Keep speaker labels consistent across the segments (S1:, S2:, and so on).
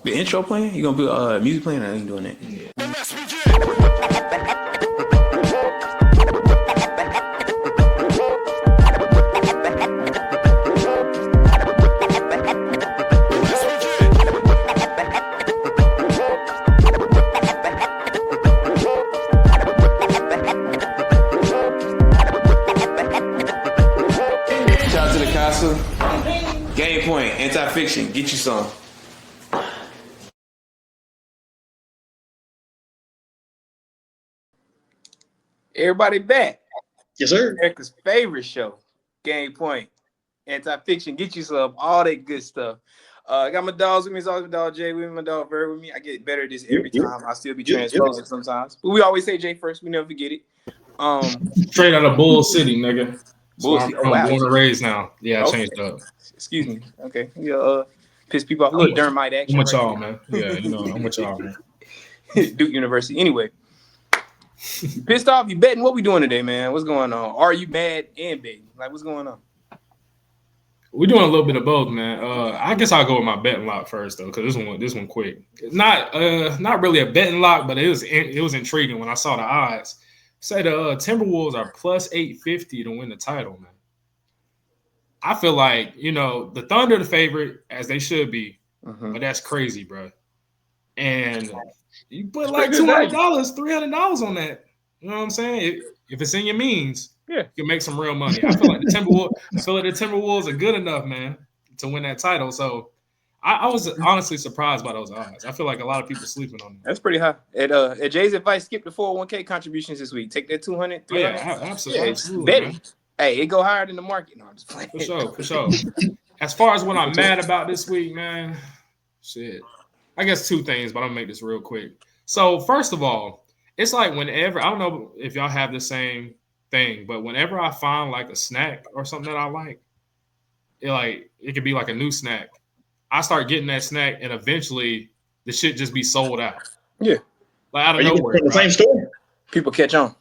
S1: The intro playing? You gonna put music playing? I ain't doing that.
S2: Yeah.
S1: Shout out to the castle. Gamepoint, anti-fiction. Get you some.
S3: Everybody back.
S2: Yes, sir.
S3: America's favorite show, Gamepoint, anti-fiction. Get you some, all that good stuff. I got my dogs with me. It's always my dog Jay with me, my dog Verb with me. I get better at this every time. I still be transposing sometimes, but we always say Jay first. We never forget it.
S4: Straight out of Bull City, nigga.
S3: Bull
S4: So
S3: City.
S4: I'm born and raised now. Yeah, I changed up.
S3: Excuse me. Okay. Yeah. Piss people off. A little dermite action.
S4: I'm with y'all, man. Yeah, I'm with y'all, man.
S3: Duke University. Anyway. Pissed off? You betting? What we doing today, man? What's going on? Are you mad and betting? Like, what's going on?
S4: We're doing a little bit of both, man. I guess I'll go with my betting lock first, though, because this one quick. Not really a betting lock, but it was intriguing when I saw the odds. Say the Timberwolves are plus 850 to win the title, man. I feel like, the Thunder the favorite, as they should be, but that's crazy, bro. And you put like $200, $300 on that. You know what I'm saying? If it's in your means, you can make some real money. I feel like the Timberwolves are good enough, man, to win that title. So I was honestly surprised by those odds. I feel like a lot of people sleeping on them.
S3: That's pretty high. At Jay's advice, skip the 401k contributions this week. Take that 200, 300.
S4: Yeah, absolutely.
S3: Bet it. Hey, it go higher than the market. No, I'm just playing.
S4: For sure. As far as what I'm mad about this week, man, shit. I guess two things, but I'm gonna make this real quick. So first of all, it's like whenever, I don't know if y'all have the same thing, but whenever I find like a snack or something that I like, it could be like a new snack. I start getting that snack, and eventually the shit just be sold out.
S3: Yeah,
S4: like out of nowhere.
S2: The same store.
S3: People catch on.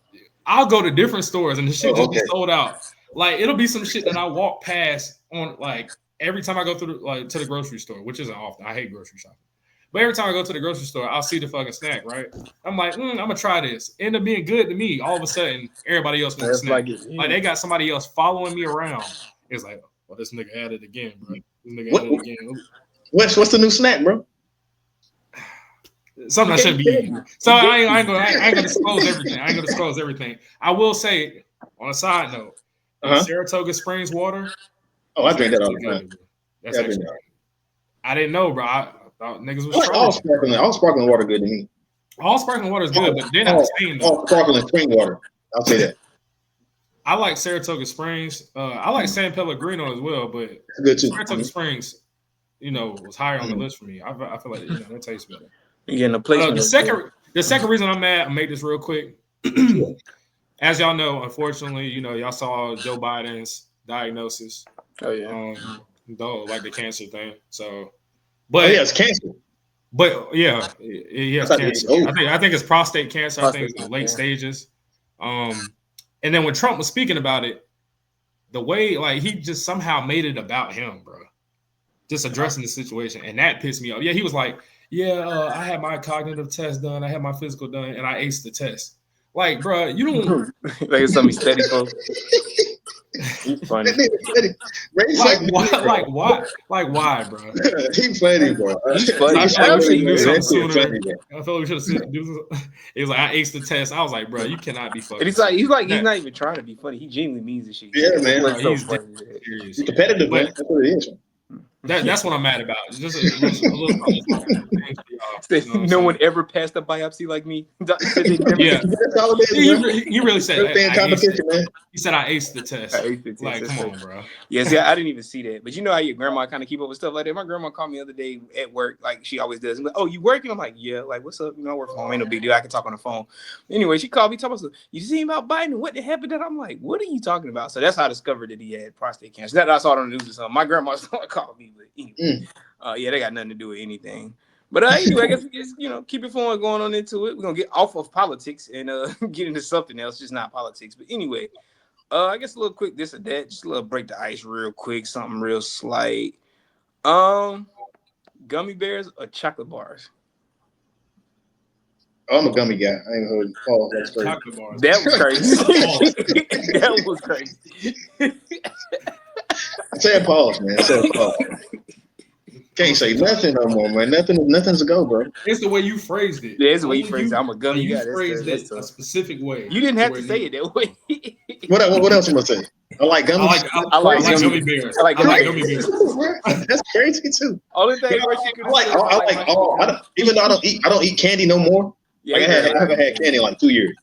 S4: I'll go to different stores, and the shit just be sold out. Like it'll be some shit that I walk past on like every time I go through to the grocery store, which isn't often. I hate grocery shopping. But every time I go to the grocery store, I'll see the fucking snack, right? I'm like, I'm gonna try this. End up being good to me. All of a sudden, everybody else wants a snack. Like they got somebody else following me around. It's like, well, this nigga had it again, bro. This nigga had it again.
S2: What's the new snack, bro?
S4: Something I shouldn't be eating. So I ain't gonna disclose everything. I will say, on a side note, Saratoga Springs water.
S2: Oh, I drink that all the time.
S4: That's actually. I didn't know, bro. I thought niggas was
S2: all sparkling water good to me.
S4: All sparkling water is good, but they're not the same.
S2: All sparkling spring water. I'll say that.
S4: I like Saratoga Springs. I like San Pellegrino as well, but
S2: it's good too.
S4: Saratoga Springs, was higher on the list for me. I feel like that tastes better.
S3: You're getting a placement.
S4: The second reason I'm mad, I'll make this real quick. As y'all know, unfortunately, y'all saw Joe Biden's diagnosis.
S3: Oh yeah.
S4: Though like the cancer thing. So,
S2: but it's cancer.
S4: But yeah, he has cancer. I think it's prostate cancer. I think it's in late stages. And then when Trump was speaking about it, the way like he just somehow made it about him, bro. Just addressing the situation, and that pissed me off. Yeah, he was like, I had my cognitive test done, I had my physical done, and I aced the test. Like, bro, you don't
S3: like it's something steady, folks. He's funny.
S4: Like why, bro?
S2: He's funny, bro.
S4: He's funny. I feel like we should do something sooner. I feel like we should have do. He was like, I aced the test. I was like, bro, you cannot be fucking.
S3: And he's not even trying to be funny. He genuinely means the shit.
S2: Yeah, man.
S4: Bro, he's serious.
S2: He's competitive, man. That's what it is.
S4: That's what I'm mad about. It's just a little.
S3: No one ever passed a biopsy like me.
S4: Yeah, he really said.
S2: Man.
S4: He said I aced the test. Like, come on, bro.
S3: Yeah, see, I didn't even see that. But you know how your grandma kind of keep up with stuff like that. My grandma called me the other day at work, like she always does. I'm like, oh, you working? I'm like, yeah. Like, what's up? I work from home. Ain't no big deal. I can talk on the phone. Anyway, she called me, talking about, you see about Biden? What the happened? That I'm like, what are you talking about? So that's how I discovered that he had prostate cancer. That I saw it on the news or something. My grandma called me, but anyway, they got nothing to do with anything. But anyway, I guess we just, keep it flowing, going on into it. We're gonna get off of politics and get into something else, just not politics. But anyway, I guess a little quick this or that, just a little break the ice real quick, something real slight. gummy bears or chocolate bars?
S2: Oh, I'm a gummy guy. I ain't heard Paul. That's crazy.
S4: Chocolate bars.
S3: That was crazy. That was crazy.
S2: Say a pause, man. Say a pause. Can't say nothing no more, man. Nothing's a go, bro.
S4: It's the way you phrased it.
S3: Yeah, it's the way you phrased it. I'm a gummy guy.
S4: You phrased it a specific way.
S3: You didn't have to say it that way.
S2: What else am I say? I like gummies.
S4: I like gummy bears.
S3: I like
S4: gummy bears.
S2: That's crazy too.
S3: Only thing worse you could
S2: even though I don't eat candy no more.
S3: Yeah,
S2: like I haven't had candy in like 2 years.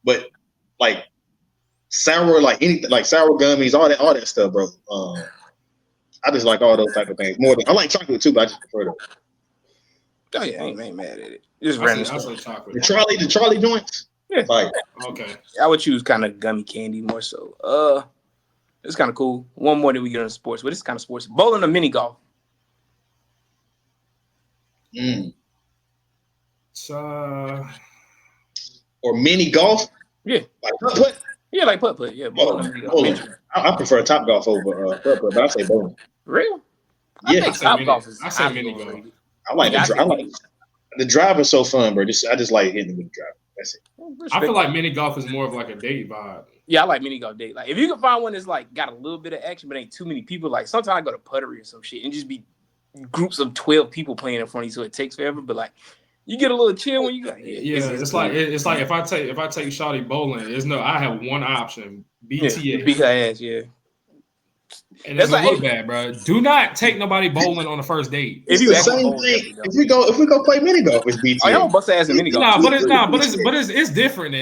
S2: But like sour, like anything, like sour gummies, all that stuff, bro. I just like all those type of things more than I like chocolate too, but I just prefer those.
S3: Oh yeah, I ain't mad at it. Just
S4: I
S3: random
S4: say
S3: stuff.
S4: chocolate.
S2: The Charlie joints.
S3: Yeah.
S2: Like
S4: Okay.
S3: I would choose kind of gummy candy more so. It's kind of cool. One more than we get on sports, but it's kind of sports. Bowling or mini golf?
S2: Or mini golf.
S3: Yeah.
S2: Like putt.
S3: Yeah, like putt. Yeah, bowling or mini golf.
S2: I prefer Top Golf over putt, but I say bowling.
S3: Real?
S2: Yeah.
S3: I say golf is.
S4: I say mini golf.
S2: I like the drive is so fun, bro. I just like hitting with the drive. That's it.
S4: I feel like mini golf is more of like a date vibe.
S3: Yeah, I like mini golf date. Like if you can find one that's like got a little bit of action, but ain't too many people. Like sometimes I go to Puttery or some shit and just be groups of 12 people playing in front of you, so it takes forever. But like you get a little chill when you got
S4: it's like if I take Shawty bowling, I have one option, BTA.
S3: Beat her ass, yeah.
S4: And it's gonna look bad, bro. Do not take nobody bowling on the first date.
S2: It's the same thing. If we go play mini golf, it's BTA.
S3: Oh, y'all bust ass in mini golf.
S4: But it's different.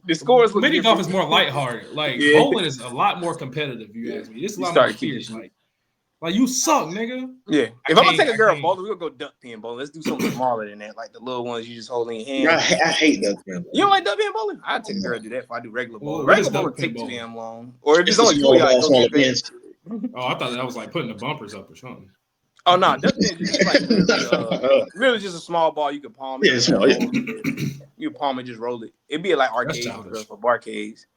S4: The scores. Mini golf is more lighthearted. Like bowling is a lot more competitive. You ask me. This is a lot more serious. Like you suck, nigga.
S3: Yeah. If I'm gonna take a girl bowling, we're gonna go duck pin bowling. Let's do something smaller than that, like the little ones you just hold in your hand.
S2: I hate duck pin.
S3: You don't like duck pin bowling? I'd take a girl to do that if I do regular bowling.
S4: Well,
S3: Regular bowling takes too damn long. Or if it's only
S2: smaller pins.
S4: Oh, I thought that was like putting the bumpers up or something.
S3: Oh no, duck pin is just like really just a small ball you can palm.
S2: Yeah, it's small.
S3: You palm and just roll it. It'd be like arcades for barcades.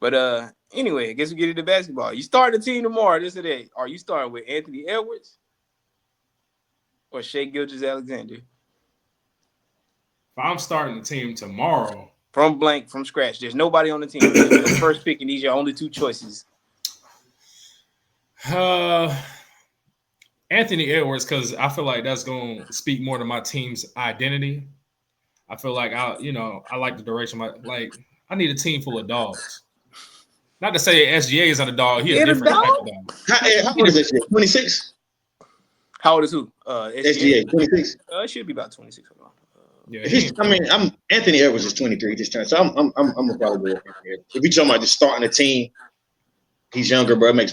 S3: But anyway, I guess we get into basketball. You start the team tomorrow. This or that. Are you starting with Anthony Edwards or Shai Gilgeous-Alexander?
S4: If I'm starting the team tomorrow,
S3: from scratch, there's nobody on the team. There's no first pick, and these are your only two choices.
S4: Anthony Edwards, because I feel like that's going to speak more to my team's identity. I feel like I like the direction. I need a team full of dogs. Not to say SGA is not a dog. He's a different type of dog.
S2: How old is SGA? 26?
S3: How old is who?
S2: SGA, 26.
S3: It should be about 26.
S2: I'm Anthony Edwards is 23. Just turned, so I'm gonna probably go. If you talking about just starting a team, he's younger, bro. It makes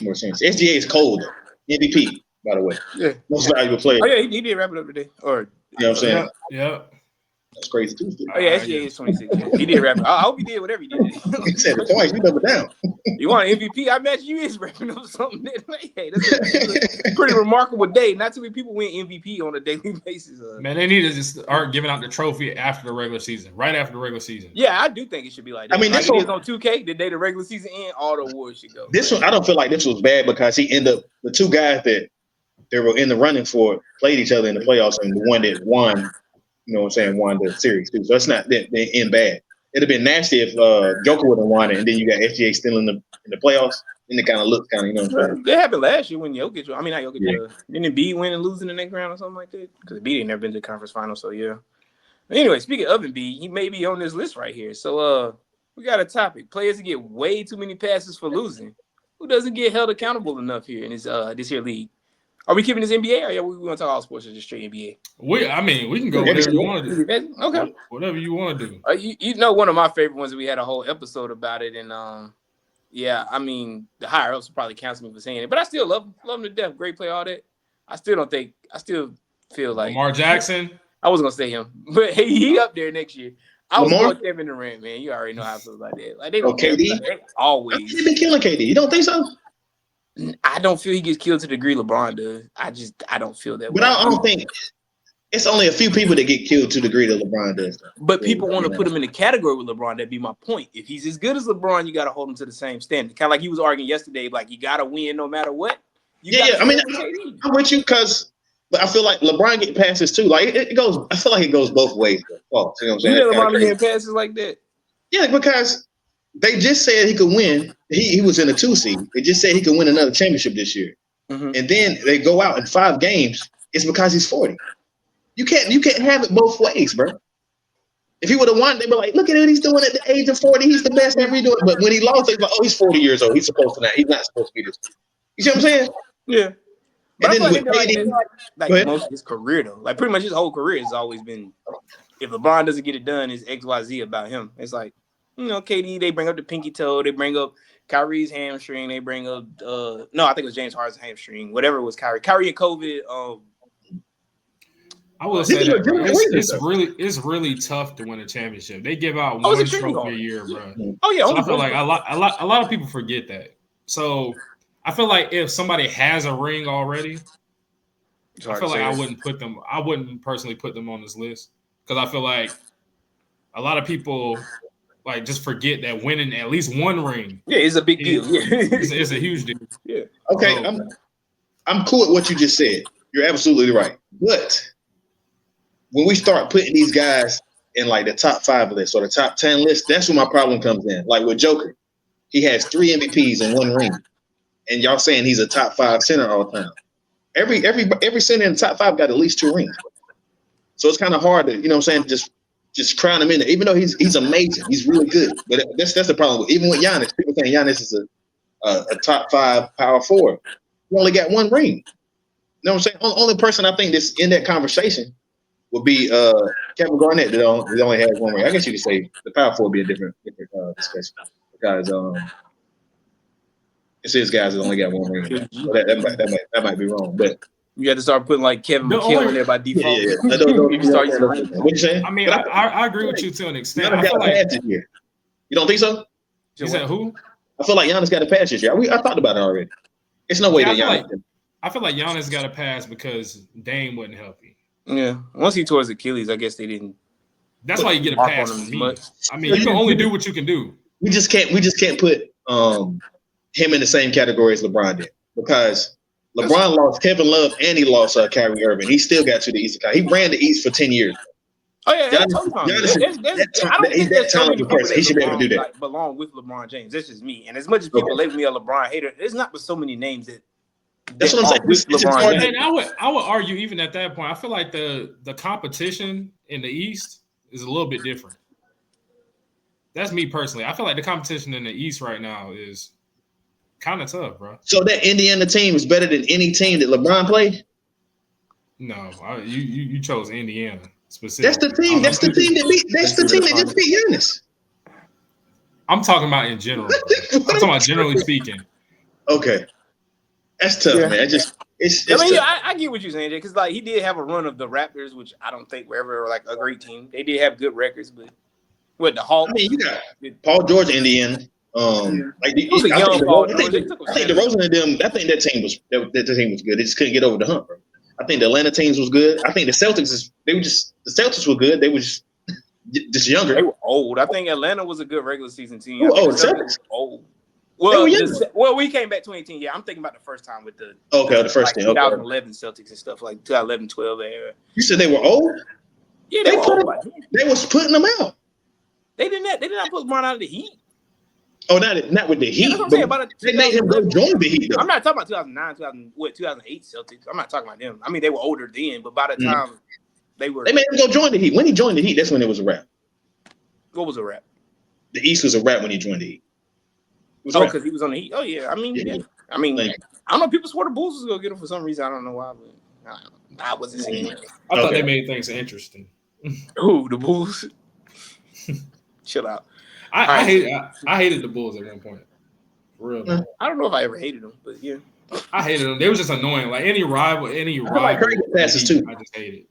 S2: more sense. SGA is cold, MVP, by the way. Yeah, most valuable player.
S3: Oh yeah, he did wrap it up today. Or
S2: you know what I'm saying?
S4: Yeah.
S2: That's crazy too.
S3: Oh yeah, SGA is 26. Yeah. He did wrap it. I hope he did whatever he did.
S2: He said it twice. We double down.
S3: You want an MVP? I imagine you is wrapping up something. Hey, that's a pretty remarkable day. Not too many people win MVP on a daily basis.
S4: Man, they need to just start giving out the trophy after the regular season, right after the regular season.
S3: Yeah, I do think it should be like that. I mean, this one is on 2K. The day the regular season end, all the awards should go.
S2: This one, I don't feel like this was bad because he ended up the two guys that they were in the running for played each other in the playoffs, and the one that won. You know what I'm saying? Won the series too. So it's not that they end bad. It'd have been nasty if Joker would have won it, and then you got SGA still in the playoffs, and it kind of looks you know what I'm saying?
S3: That happened last year when Jokic. I mean, not Jokic. Didn't Embiid win and lose in the next round or something like that? Because Embiid ain't never been to the conference final, so yeah. But anyway, speaking of Embiid, he may be on this list right here. So we got a topic: players that get way too many passes for losing. Who doesn't get held accountable enough here in this here league? Are we keeping this NBA or we want to talk all sports or just straight NBA?
S4: We can go whatever you want to do.
S3: Okay.
S4: Whatever you want to do.
S3: You know, one of my favorite ones, we had a whole episode about it. And, yeah, I mean, the higher ups will probably cancel me for saying it. But I still love him to death. Great play, all that. I still feel like.
S4: Lamar Jackson?
S3: I wasn't going to say him. But he up there next year. I was going Kevin Durant, man. You already know how I feel about that. Like, they don't
S2: KD?
S3: Always.
S2: He's been killing KD. You don't think so?
S3: I don't feel he gets killed to the degree LeBron does. I don't feel that way.
S2: But I don't think it's only a few people that get killed to the degree that LeBron does.
S3: But people want to put him in the category with LeBron. That'd be my point. If he's as good as LeBron, you got to hold him to the same standard. Kind of like he was arguing yesterday, like you got to win no matter what.
S2: I mean, I'm with you because But I feel like LeBron get passes too. Like it goes. I feel like it goes both ways. Oh, you know what I'm saying?
S3: You know LeBron getting passes like that?
S2: Yeah, because they just said he could win. He was in a 2 seed. They just said he could win another championship this year.
S3: Mm-hmm.
S2: And then they go out in 5 games. It's because he's 40. You can't have it both ways, bro. If he would have won, they were like, look at what he's doing at the age of 40. He's the best ever doing. But when he lost, they were like, oh, he's 40 years old. He's supposed to not. He's not supposed to be this. You see what I'm saying?
S3: Yeah.
S2: And
S3: But
S2: then with
S3: like most of his career though, like pretty much his whole career has always been, if LeBron doesn't get it done, it's XYZ about him. It's like, KD, they bring up the pinky toe, they bring up Kyrie's hamstring, they bring up no, I think it was James Harden's hamstring, whatever it was Kyrie and COVID.
S4: I will say that, bro. It's really tough to win a championship. They give out one trophy a year, bro.
S3: Oh yeah,
S4: so I feel like a lot of people forget that. So I feel like if somebody has a ring already, I feel like I wouldn't personally put them on this list because I feel like a lot of people like just forget that winning at least one ring.
S3: Yeah, it's a big deal. Yeah,
S4: it's a huge deal.
S3: Yeah.
S2: Okay, I'm cool with what you just said. You're absolutely right. But when we start putting these guys in like the top 5 list or the top 10 list, that's when my problem comes in. Like with Joker, he has 3 MVPs and 1 ring. And y'all saying he's a top 5 center all time. Every center in the top 5 got at least 2 rings. So it's kind of hard to, just crown him in there. Even though he's amazing, he's really good. But that's the problem. Even with Giannis, people saying Giannis is a top 5 power forward. He only got 1 ring. You know what I'm saying? Only person I think that's in that conversation would be Kevin Garnett that only has 1 ring. I guess you could say the power forward would be a different discussion because it says guys that only got 1 ring. So that might be wrong, but
S3: you had to start putting like Kevin McHale in there by default.
S2: Yeah.
S3: What
S2: you saying?
S4: I mean, I agree with you to an extent.
S2: Giannis got a pass this year. You don't think so?
S4: You said who?
S2: I feel like Giannis got a pass this year. I talked about it already. It's no way that Giannis.
S4: I feel like Giannis got a pass because Dame wasn't healthy.
S3: Yeah, once he tore his Achilles, I guess they didn't.
S4: That's why you get a pass from me. I mean, you can only do what you can do.
S2: We just can't put him in the same category as LeBron did because LeBron lost Kevin Love and he lost Kyrie Irving. He still got to the East. He ran the East for 10 years.
S3: Oh yeah, I don't think there's so many people that
S2: he should be able to do that.
S3: Like, belong with LeBron James. That's just me. And as much as people label me a LeBron hater, there's not but so many names that.
S2: That's what I'm saying.
S3: With LeBron
S4: and I would argue even at that point. I feel like the competition in the East is a little bit different. That's me personally. I feel like the competition in the East right now is kind of tough, bro.
S2: So that Indiana team is better than any team that LeBron played?
S4: No, you chose Indiana specifically.
S2: That's the team. That's the team that just beat Giannis.
S4: I'm talking about in general. I'm talking about generally speaking.
S2: Okay. That's tough, man.
S3: I get what you're saying, Jay, because like he did have a run of the Raptors, which I don't think were ever like a great team. They did have good records, but with the Hawks,
S2: I mean, you got Paul George, Indiana. I think DeRozan and them. I think that team was good. They just couldn't get over the hump, bro. I think the Atlanta teams was good. I think the Celtics the Celtics were good. They were just younger.
S3: They were old. I think Atlanta was a good regular season team.
S2: The Celtics were
S3: old. Well, we came back 2018. Yeah, I'm thinking about the first time with the
S2: the first team.
S3: 2011 Celtics and stuff like 2011, 12 era.
S2: You said they were old?
S3: Yeah, they were old.
S2: They was putting them out.
S3: They did not put LeBron out of the Heat.
S2: Oh, not with the Heat.
S3: Yeah,
S2: they made him go join the Heat. Though.
S3: I'm not talking about 2008 Celtics. I'm not talking about them. I mean, they were older then, but by the time they made him
S2: go join the Heat. When he joined the Heat, that's when it was a wrap.
S3: What was a wrap?
S2: The East was a wrap when he joined the Heat.
S3: Because he was on the Heat. Oh yeah, I mean, yeah. I mean, I don't know. People swore the Bulls was gonna get him for some reason. I don't know why, but I wasn't seeing it.
S4: I thought they made things interesting.
S3: Who, the Bulls? Chill out.
S4: I hated the Bulls at one point. For real.
S3: I don't know if I ever hated them, but yeah.
S4: I hated them. They were just annoying. Like any rival.
S2: Like Curry gets passes too.
S4: I just hate it.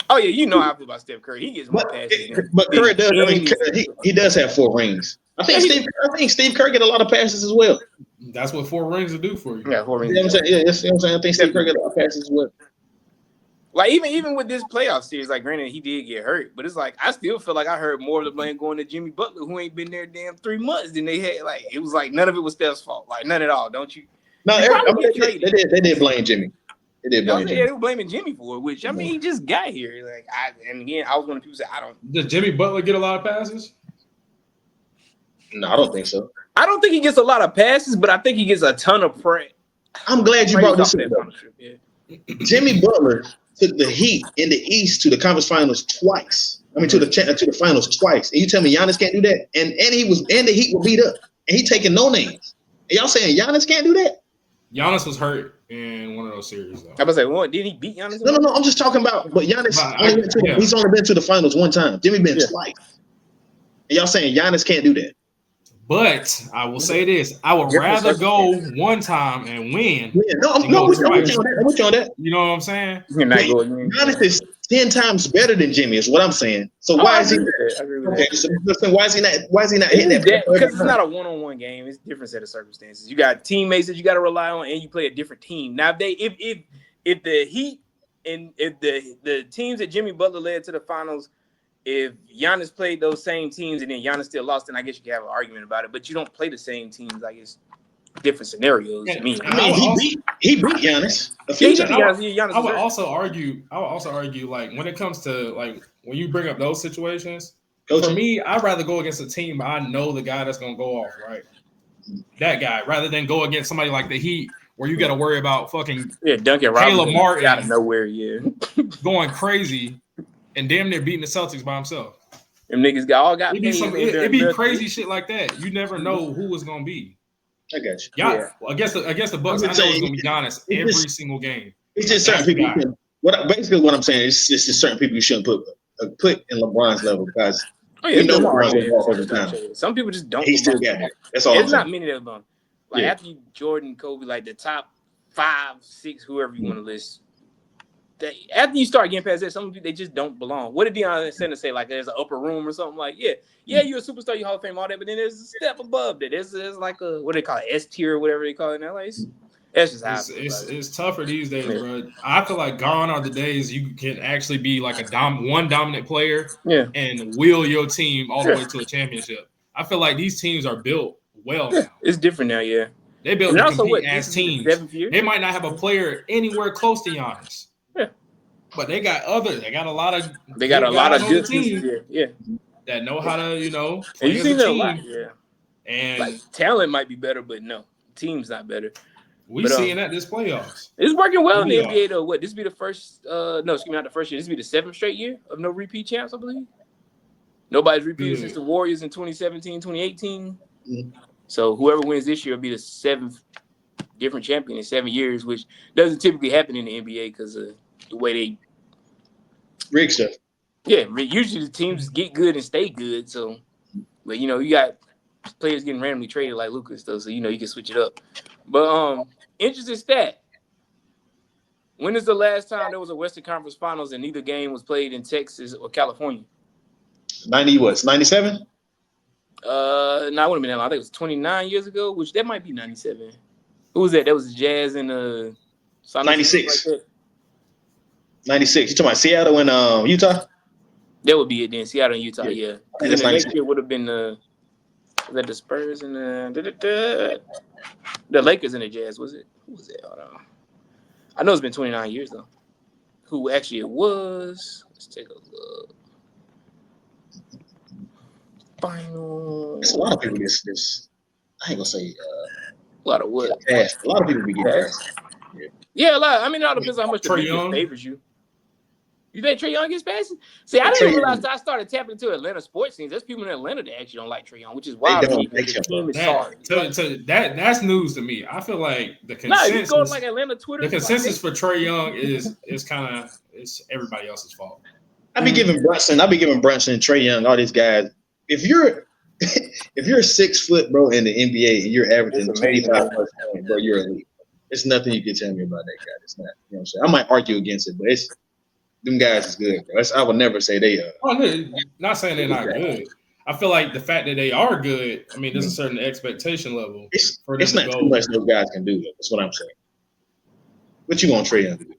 S3: Oh yeah, you know how I feel about Steph Curry. He gets more passes.
S2: But Curry does. I mean, he does have 4 rings. I think Steve Kerr get a lot of passes as well.
S4: That's what 4 rings will do for you.
S3: Yeah, 4 rings.
S2: You know what I'm saying? Yeah, that's what I'm saying. I think Steve Kerr get a lot of passes as well.
S3: Like even with this playoff series, like granted he did get hurt, but it's like I still feel like I heard more of the blame going to Jimmy Butler, who ain't been there damn 3 months than they had. Like it was like none of it was Steph's fault, like none at all. Don't you?
S2: No, they did blame Jimmy. It did blame Jimmy.
S3: Yeah, they were blaming Jimmy for it, which I mean, he just got here. Like, and again, I was one of the people that I don't.
S4: Does Jimmy Butler get a lot of passes?
S2: No, I don't think so.
S3: I don't think he gets a lot of passes, but I think he gets a ton of praise.
S2: I'm glad you brought this up.
S3: Yeah.
S2: Jimmy Butler took the Heat in the East to the conference finals twice. I mean, to the finals twice. And you tell me Giannis can't do that? And the Heat were beat up. And he taking no names. And y'all saying Giannis can't do that?
S4: Giannis was hurt in one of those series, though.
S3: I was like, what? Did he beat Giannis?
S2: No. I'm just talking about. But Giannis, he's only been to the finals one time. Jimmy been twice. And y'all saying Giannis can't do that?
S4: But I will say this: I would rather go one time and win.
S2: Yeah, I'm with you on that.
S4: You know what I'm saying?
S2: Giannis is 10 times better than Jimmy. Is what I'm saying. So why is he? Okay, so why is he not hitting that?
S3: Because it's not a one-on-one game. It's a different set of circumstances. You got teammates that you got to rely on, and you play a different team. Now, if the Heat and if the teams that Jimmy Butler led to the finals. If Giannis played those same teams and then Giannis still lost, then I guess you could have an argument about it. But you don't play the same teams. Like it's different scenarios.
S2: Yeah. He beat Giannis.
S4: I would also argue. Like when it comes to like when you bring up those situations, for me, I'd rather go against a team I know the guy that's gonna go off, right? That guy, rather than go against somebody like the Heat, where you got to worry about fucking
S3: Duncan
S4: Caleb Martin
S3: out of nowhere,
S4: going crazy. And damn near beating the Celtics by himself.
S3: Them niggas got
S4: it'd be crazy shit like that. You never know who it's gonna be.
S2: I got you.
S4: Against the Bucks, I know it's gonna be Giannis every single game.
S2: It's just certain people. What I'm saying is just certain people you shouldn't put in LeBron's level because
S3: some people just don't.
S2: He still got it. That's all.
S3: It's not many of them. Like after you, Jordan, Kobe, like the top 5, 6, whoever you want to list. After you start getting past that, some of you they just don't belong. What did Deion Sanders say? Like there's an upper room or something like you're a superstar, you Hall of Fame, all that, but then there's a step above that. There's like a what do they call it, S tier or whatever they call it now. Like that's just how
S4: it's tougher these days, bro. I feel like gone are the days you can actually be like one dominant player, and wheel your team all the way to a championship. I feel like these teams are built well now.
S3: It's different now,
S4: They built to compete as teams. They might not have a player anywhere close to Giannis. But they got a lot of
S3: good
S4: teams that know how to,
S3: play and you see that a lot,
S4: And
S3: like talent might be better, but no, team's not better.
S4: We seeing that this playoffs.
S3: It's working well in the NBA though. What, this be the first not the first year. This be the 7th straight year of no repeat champs, I believe. Nobody's repeated since the Warriors in 2017, 2018. So whoever wins this year will be the 7th different champion in 7 years, which doesn't typically happen in the NBA because of the way they
S2: rig stuff.
S3: Yeah, usually the teams get good and stay good. So, but you got players getting randomly traded like Luka stuff. So you can switch it up. But interesting stat. When is the last time there was a Western Conference Finals and neither game was played in Texas or California?
S2: 97?
S3: No, it wouldn't have been that long. I think it was 29 years ago, which that might be 97. Who was that? That was the Jazz and
S2: 96. 96. You talking about Seattle and Utah?
S3: That would be it then. Seattle and Utah, yeah. And then the next year would have been the Spurs and the Lakers and the Jazz, was it? Who was it? Hold on. I know it's been 29 years though. Who actually it was? Let's take a look. Final.
S2: It's a lot of people. This. I ain't gonna say.
S3: A lot of what?
S2: A lot of people be getting passed.
S3: Yeah, a lot. I mean, it all depends on how much the defense favors you. You think Trae Young gets passes? See, I didn't realize I started tapping into Atlanta sports scenes. There's people in Atlanta that actually don't like Trae Young, which is wild.
S4: That's news to me. I feel like the consensus.
S3: Go like Atlanta Twitter.
S4: The consensus for Trae Young is kind of it's everybody else's fault.
S2: I be giving Brunson, and Trae Young, all these guys. If you're 6 foot, bro, in the NBA and you're averaging 25 points, bro, you're elite. There's nothing you can tell me about that guy. It's not. You know what I'm saying? I might argue against it, but it's. Them guys is good, bro. I would never say they are.
S4: Not saying they're not good. I feel like the fact that they are good, I mean, there's a certain expectation level.
S2: It's not too much those guys can do. That's what I'm saying. What you want Trae Young to do?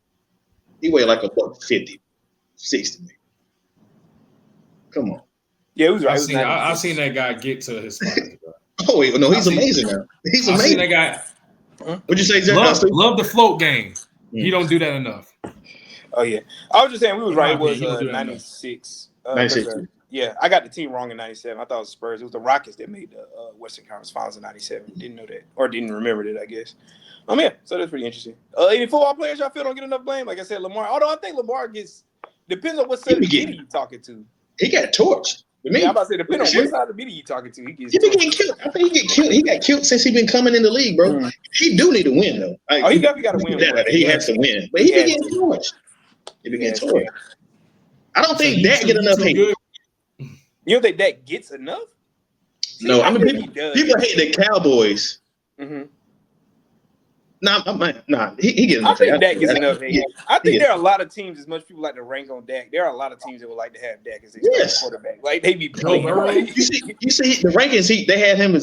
S2: He weigh like $150, 60. Come on.
S3: Yeah, it was right.
S4: I've seen that guy get to his spot.
S2: Oh wait, no, he's amazing now. He's amazing.
S4: That guy.
S2: What'd you say, Jack?
S4: Love the float game. He don't do that enough.
S3: Oh yeah, I was just saying we was right. It was
S4: He don't do that
S3: 96.
S2: 96.
S3: Yeah, I got the team wrong in 97. I thought it was Spurs. It was the Rockets that made the Western Conference Finals in 97. Didn't know that, or didn't remember that, I guess. Yeah, so that's pretty interesting. Any football players y'all feel don't get enough blame? Like I said, Lamar. Although I think Lamar depends on what side of the media you talking to.
S2: He got torched.
S3: Yeah, I'm about to say depends on what side of the media you talking to. He been
S2: getting killed. I think he get killed. He got killed since he been coming in the league, bro. Mm. He do need to win though. Like,
S3: he definitely got to win.
S2: He has to win, but he been getting torched. He been getting torched. I don't think Dak get enough hate.
S3: You don't think Dak gets enough?
S2: No, I mean people hate the Cowboys. Mm-hmm. Nah, he gets enough.
S3: I think Dak gets enough hate. I think there are a lot of teams, as much people like to rank on Dak, there are a lot of teams that would like to have Dak as their quarterback. Like they be playing.
S2: You see the rankings. They had him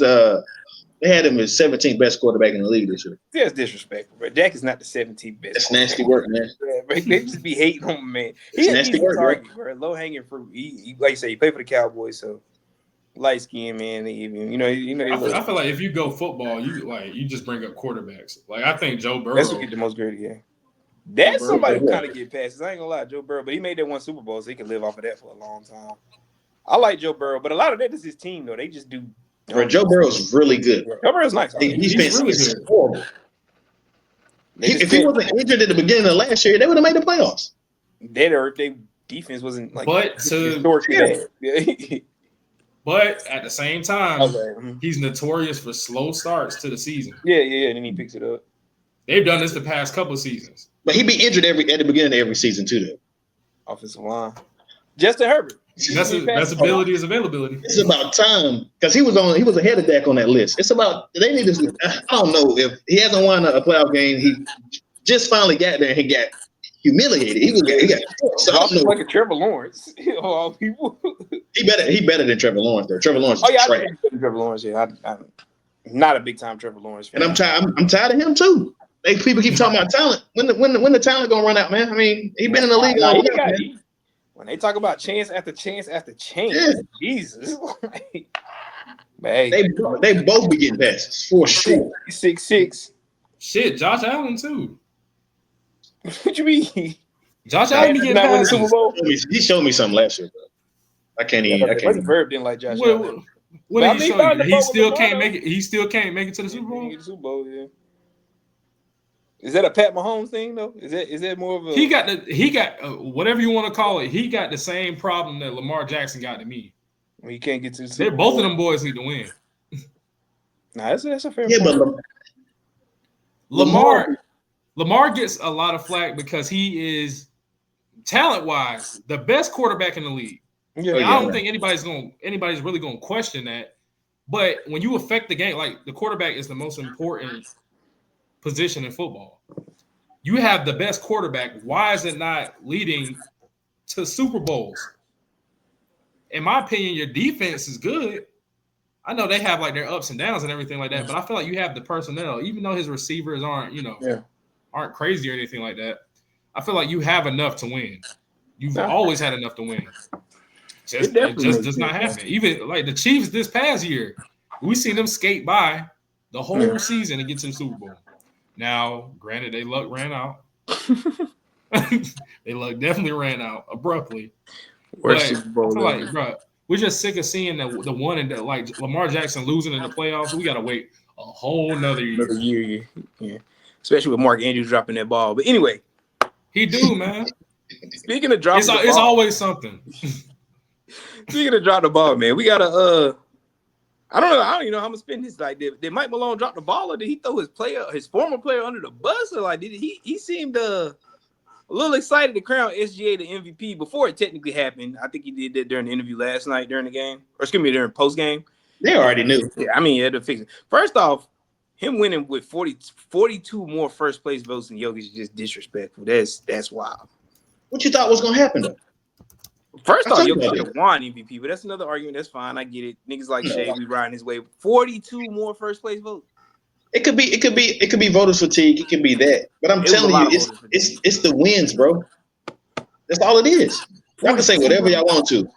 S2: as 17th best quarterback in the league this year.
S3: That's disrespectful, bro. Dak is not the 17th best.
S2: That's nasty work, man.
S3: Yeah, they just be hating on him, man. He's nasty work, target, bro. Low hanging fruit. He, like you say, he played for the Cowboys, so light skin, man.
S4: I feel like if you go football, you just bring up quarterbacks. Like I think Joe Burrow.
S3: That's what get the most credit, yeah. That's somebody who kind of get passes. I ain't gonna lie, Joe Burrow, but he made that one Super Bowl, so he can live off of that for a long time. I like Joe Burrow, but a lot of that is his team, though. They just do.
S2: Bro, Joe Burrow's really good.
S3: Joe Burrow's nice.
S2: He's been really horrible. If he wasn't injured at the beginning of last year, they would have made the playoffs.
S3: Their defense wasn't like.
S4: But at the same time, he's notorious for slow starts to the season.
S3: Yeah. And then he picks it up.
S4: They've done this the past couple of seasons.
S2: But he'd be injured at the beginning of every season too, though.
S3: Offensive line. Justin Herbert.
S4: Best ability is availability.
S2: It's about time because he was ahead of Dak on that list. It's about they need to. I don't know if he hasn't won a playoff game. He just finally got there and he got humiliated. He got so I don't know.
S3: Like a Trevor Lawrence. All people.
S2: He better than Trevor Lawrence though. Trevor Lawrence.
S3: I think he's better than Trevor Lawrence. Yeah, I'm not a big time Trevor Lawrence fan.
S2: And I'm tired of him too. People keep talking about talent. When the talent gonna run out, man? I mean, he been in the league.
S3: When they talk about chance after chance after chance, Jesus, man,
S2: they both be getting passes for sure.
S3: 6'6".
S4: Shit, Josh Allen too.
S3: What you mean?
S4: Josh Allen be getting passes.
S3: Super Bowl?
S2: He showed me something last year, bro. I can't even.
S3: Verb didn't like Josh Allen.
S4: What did he show you? He still can't make it. He still can't make it to the Super Bowl.
S3: Super Bowl, yeah. Is that a Pat Mahomes thing though? Is that more of a?
S4: He got whatever you want to call it. He got the same problem that Lamar Jackson got to me.
S3: Well, you can't get to the Super
S4: Both of them boys need to win.
S3: Nah, that's a fair point.
S4: But Lamar gets a lot of flack because he is talent-wise the best quarterback in the league. Yeah, I don't think anybody's really gonna question that. But when you affect the game, like the quarterback is the most important position in football. You have the best quarterback. Why is it not leading to Super Bowls? In my opinion, your defense is good. I know they have like their ups and downs and everything like that, but I feel like you have the personnel, even though his receivers aren't crazy or anything like that. I feel like you have enough to win. You've always had enough to win. It just does not happen. Even like the Chiefs this past year, we seen them skate by the whole season to get to the Super Bowl. Now, granted, they luck ran out. They luck definitely ran out abruptly. I feel like, bro, we're just sick of seeing the one and like Lamar Jackson losing in the playoffs. We gotta wait a whole nother year.
S3: Yeah. Especially with Mark Andrews dropping that ball. But anyway,
S4: he do, man.
S3: Speaking of dropping,
S4: it's always something.
S3: Speaking of drop the ball, man, we gotta I don't even know how I'm gonna spend this. Like, did Mike Malone drop the ball, or did he throw his former player under the bus, or like did he seemed a little excited to crown SGA the MVP before it technically happened? I think he did that during the interview last night during the game, or excuse me, during post game.
S2: They already knew.
S3: Yeah, I mean, he had to fix it. First off, him winning with 42 more first place votes than Jokic is just disrespectful. That's wild.
S2: What you thought was gonna happen though?
S3: First off, Jokic could have won MVP, but that's another argument. That's fine. I get it. Niggas like Shea, we riding his way. 42 more first place votes.
S2: It could be voters fatigue. It can be that. But I'm telling you, it's the wins, bro. That's all it is. Y'all can say whatever y'all want to.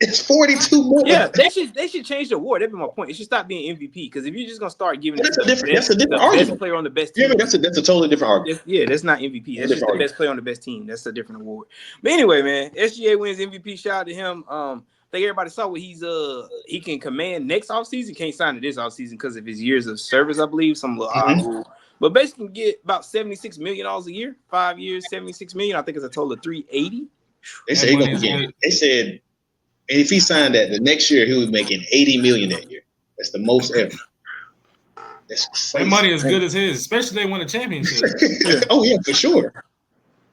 S2: It's 42 more.
S3: Yeah, they should change the award. That'd be my point. It should stop being MVP because if you're just gonna start giving it to
S2: That's a different
S3: the
S2: argument.
S3: best player on the best
S2: Yeah,
S3: team,
S2: that's a totally different argument.
S3: that's not MVP. That's just the best player on the best team. That's a different award. But anyway, man, SGA wins MVP. Shout out to him. I think everybody saw what he can command next offseason. Can't sign it this offseason because of his years of service, I believe. Some little odd rule. But basically get about $76 million a year, 5 years, $76 million. I think it's a total of $380.
S2: They said they said if he signed that the next year he was making $80 million that year. That's the most ever. That's
S4: that money is good as his, especially they win a championship.
S2: Oh yeah, for sure.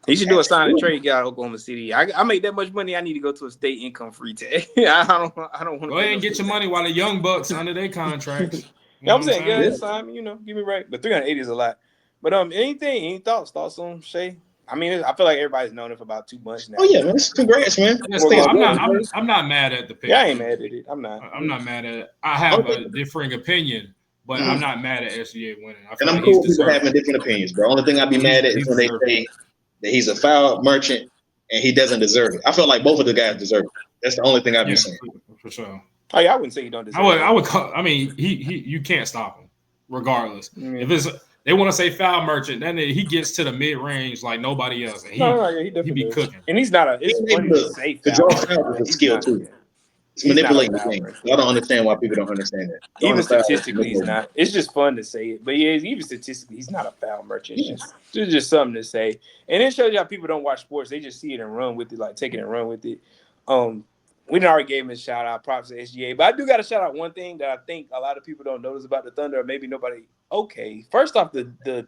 S3: He should do a sign and trade guy at Oklahoma City. I make that much money. I need to go to a state income free tag. I don't want to
S4: go ahead and get your money while the young bucks under their contracts.
S3: Yeah, I'm saying, yeah, Simon, get me right. But 380 is a lot. But any thoughts on Shea? I mean, I feel like everybody's known it for about 2 months now.
S2: Oh yeah, man. Congrats, man.
S4: I'm not mad at the pick.
S3: Yeah, I ain't mad at it. I'm not
S4: mad at it. I have a differing opinion, but I'm not mad at SGA winning.
S2: And I'm cool with people having different opinions. But the only thing I'd be mad at is when they say that he's a foul merchant and he doesn't deserve it. I feel like both of the guys deserve it. That's the only thing I'd be saying.
S4: For sure.
S3: Oh yeah, I wouldn't say he don't deserve it.
S4: I would. I mean, you can't stop him, regardless. If it's they want to say foul merchant, then he gets to the mid range like nobody else. And he be cooking.
S3: And he's not it's funny to say foul.
S2: The draw foul is a skill too. It's manipulating the game. I don't understand why people don't understand that.
S3: Even statistically, he's not. It's just fun to say it. But yeah, even statistically, he's not a foul merchant. It's just something to say. And it shows you how people don't watch sports. They just see it and run with it, like take it and run with it. We done already gave him a shout out, props to SGA. But I do got to shout out one thing that I think a lot of people don't notice about the Thunder, or maybe nobody. Okay, first off, the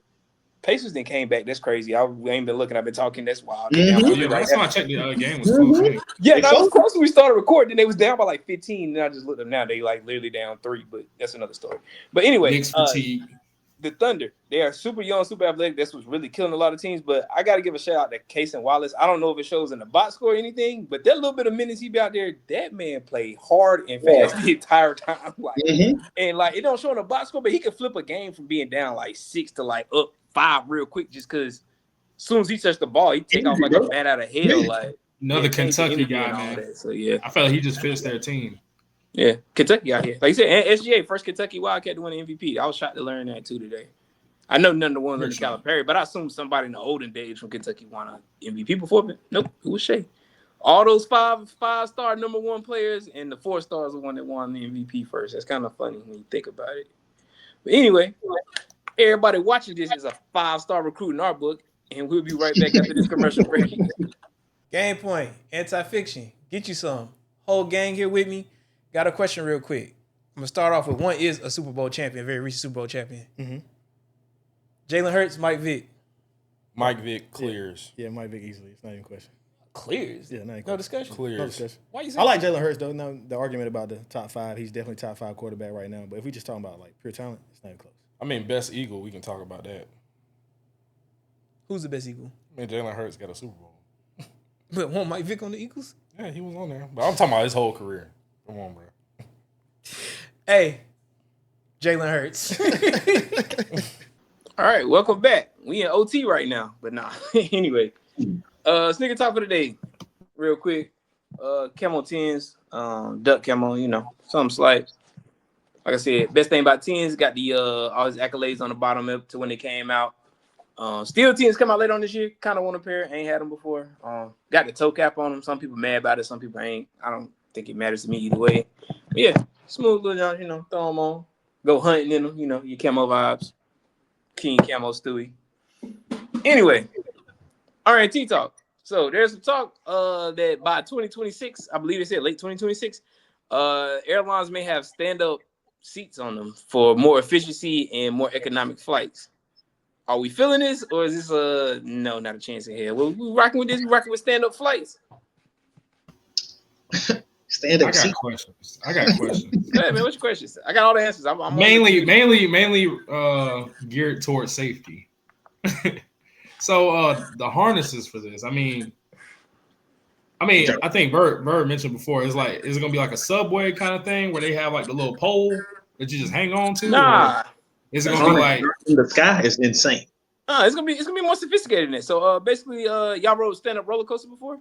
S3: Pacers then came back. That's crazy. I ain't been looking. I've been talking. That's wild.
S4: Last time I checked, the game was close.
S3: Yeah, that was close when we started recording. They was down by like 15, and I just looked up now. They like literally down 3, but that's another story. But anyway, the Thunder, they are super young, super athletic. That's what's really killing a lot of teams. But I got to give a shout out to Case and Wallace. I don't know if it shows in the box score or anything, but that little bit of minutes he be out there, that man played hard and fast the entire time. And like it don't show in the box score, but he could flip a game from being down like 6 to like up 5 real quick just because as soon as he touched the ball, he take off like a bat out of hell. Like
S4: another Kentucky guy, man.
S3: So yeah,
S4: I felt like he just fits their team.
S3: Yeah, Kentucky out here. Like you said, and SGA, first Kentucky Wildcat to win an MVP. I was shocked to learn that too today. I know none of the ones in Calipari, but I assume somebody in the olden days from Kentucky won an MVP before. But nope, it was Shea. All those five-star number 1 players and the 4 stars are the one that won the MVP first. That's kind of funny when you think about it. But anyway, everybody watching this is a 5-star recruit in our book, and we'll be right back after this commercial break.
S5: Gamepoint, anti-fiction. Get you some. Whole gang here with me. Got a question real quick. I'm going to start off with one is a Super Bowl champion, very recent Super Bowl champion. Jalen Hurts, Mike Vick.
S6: Mike Vick clears.
S7: Yeah, Mike Vick easily. It's not even a question.
S5: Clears?
S7: Yeah, not even
S5: no discussion.
S6: Clears.
S7: No discussion.
S5: Why you say
S7: I like Jalen Hurts, though. No, the argument about the top 5, he's definitely top 5 quarterback right now. But if we just talking about like pure talent, it's not even close.
S6: I mean, best Eagle, we can talk about that.
S5: Who's the best Eagle?
S6: I mean, Jalen Hurts got a Super Bowl.
S5: But won't Mike Vick on the Eagles?
S6: Yeah, he was on there. But I'm talking about his whole career. Come on, bro.
S3: Hey, Jalen Hurts. All right, welcome back. We in OT right now, but nah. Anyway, sneaker talk for the day, real quick. Camo 10s, duck camo, something slight. Like I said, best thing about 10s, got the all his accolades on the bottom up to when they came out. Steel 10s come out later on this year. Kind of want a pair. Ain't had them before. Got the toe cap on them. Some people mad about it. Some people ain't. I don't think it matters to me either way. But yeah, smooth little, throw them on. Go hunting in them, your camo vibes. King Camo Stewie. Anyway, R&T talk. So there's some talk that by 2026, I believe they said late 2026, airlines may have stand-up seats on them for more efficiency and more economic flights. Are we feeling this, or is this no, not a chance in hell? We rocking with this. We rocking with stand-up flights.
S2: Stand-up
S4: seat. I got questions.
S3: Hey, man, what's your questions? I got all the answers. I'm
S4: mainly geared towards safety. So the harnesses for this. I think Verb mentioned before. Is it gonna be like a subway kind of thing where they have like the little pole that you just hang on to?
S3: Nah.
S2: Is it gonna be like in the sky? Is insane.
S3: It's gonna be more sophisticated than that. So basically, y'all rode stand-up roller coaster before?